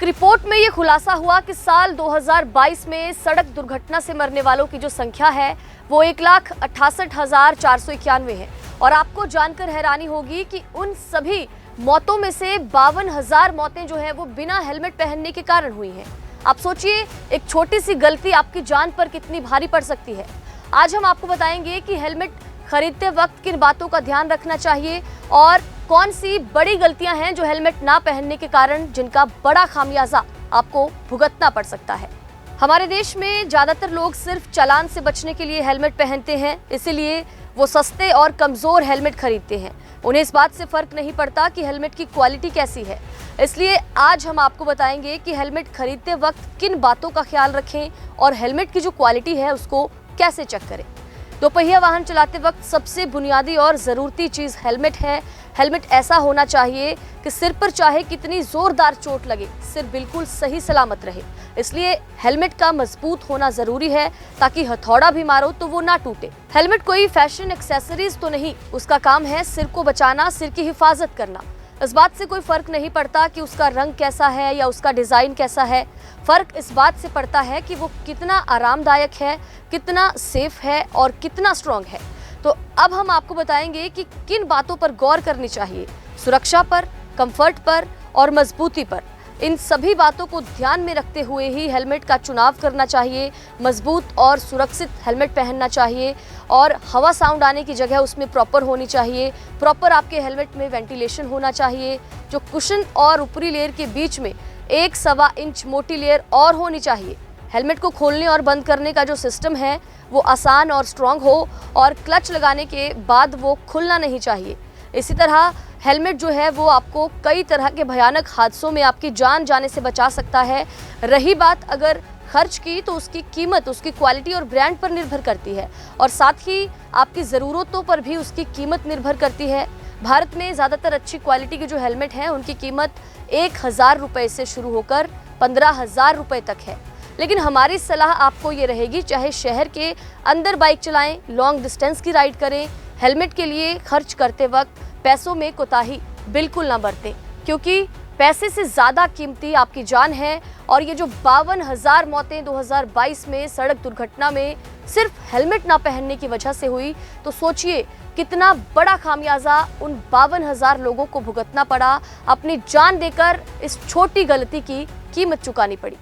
Report में ये खुलासा हुआ कि साल 2022 में सड़क दुर्घटना से मरने वालों की जो संख्या है वो 1,68,491 है। और आपको जानकर हैरानी होगी कि उन सभी मौतों में से 52,000 मौतें जो है वो बिना हेलमेट पहनने के कारण हुई हैं। आप सोचिए, एक छोटी सी गलती आपकी जान पर कितनी भारी पड़ सकती है। आज हम आपको बताएंगे कि हेलमेट खरीदते वक्त किन बातों का ध्यान रखना चाहिए और कौन सी बड़ी गलतियां हैं जो हेलमेट ना पहनने के कारण जिनका बड़ा खामियाजा आपको भुगतना पड़ सकता है। हमारे देश में ज्यादातर लोग सिर्फ चालान से बचने के लिए हेलमेट पहनते हैं, इसीलिए वो सस्ते और कमजोर हेलमेट खरीदते हैं। उन्हें इस बात से फर्क नहीं पड़ता कि हेलमेट की क्वालिटी कैसी है। इसलिए आज हम आपको बताएंगे कि हेलमेट खरीदते वक्त किन बातों का ख्याल रखें और हेलमेट की जो क्वालिटी है उसको कैसे चेक करें। दोपहिया वाहन चलाते वक्त सबसे बुनियादी और ज़रूरती चीज़ हेलमेट है। हेलमेट ऐसा होना चाहिए कि सिर पर चाहे कितनी ज़ोरदार चोट लगे, सिर बिल्कुल सही सलामत रहे। इसलिए हेलमेट का मजबूत होना ज़रूरी है ताकि हथौड़ा भी मारो तो वो ना टूटे। हेलमेट कोई फैशन एक्सेसरीज तो नहीं, उसका काम है सिर को बचाना, सिर की हिफाजत करना। इस बात से कोई फर्क नहीं पड़ता कि उसका रंग कैसा है या उसका डिज़ाइन कैसा है। फ़र्क इस बात से पड़ता है कि वो कितना आरामदायक है, कितना सेफ है और कितना स्ट्रॉन्ग है। तो अब हम आपको बताएंगे कि किन बातों पर गौर करनी चाहिए। सुरक्षा पर, कंफर्ट पर और मजबूती पर। इन सभी बातों को ध्यान में रखते हुए ही हेलमेट का चुनाव करना चाहिए। मजबूत और सुरक्षित हेलमेट पहनना चाहिए और हवा साउंड आने की जगह उसमें प्रॉपर होनी चाहिए। प्रॉपर आपके हेलमेट में वेंटिलेशन होना चाहिए। जो कुशन और ऊपरी लेयर के बीच में 1-1.25 इंच मोटी लेयर और होनी चाहिए। हेलमेट को खोलने और बंद करने का जो सिस्टम है वो आसान और स्ट्रॉन्ग हो और क्लच लगाने के बाद वो खुलना नहीं चाहिए। इसी तरह हेलमेट जो है वो आपको कई तरह के भयानक हादसों में आपकी जान जाने से बचा सकता है। रही बात अगर खर्च की, तो उसकी कीमत उसकी क्वालिटी और ब्रांड पर निर्भर करती है और साथ ही आपकी ज़रूरतों पर भी उसकी कीमत निर्भर करती है। भारत में ज़्यादातर अच्छी क्वालिटी के जो हेलमेट हैं उनकी कीमत 1,000 रुपये से शुरू होकर 15,000 रुपये तक है। लेकिन हमारी सलाह आपको ये रहेगी, चाहे शहर के अंदर बाइक चलाएं, लॉन्ग डिस्टेंस की राइड करें, हेलमेट के लिए खर्च करते वक्त पैसों में कोताही बिल्कुल ना बरतें, क्योंकि पैसे से ज़्यादा कीमती आपकी जान है। और ये जो 52,000 मौतें 2022 में सड़क दुर्घटना में सिर्फ हेलमेट ना पहनने की वजह से हुई, तो सोचिए कितना बड़ा खामियाजा उन 52,000 लोगों को भुगतना पड़ा। अपनी जान देकर इस छोटी गलती की कीमत चुकानी पड़ी।